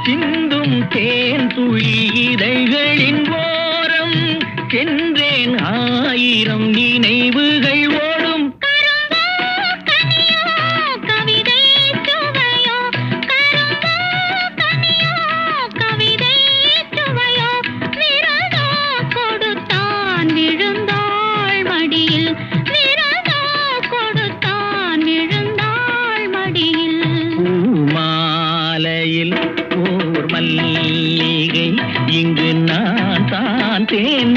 சிந்தும் தேன் துளி இதழ்களின் ஓரம் சென்றேன் ஆயிரம் நினைவுகள் ஓடும் ஓர் மல்லிகை இங்கு நான் தான் தேன்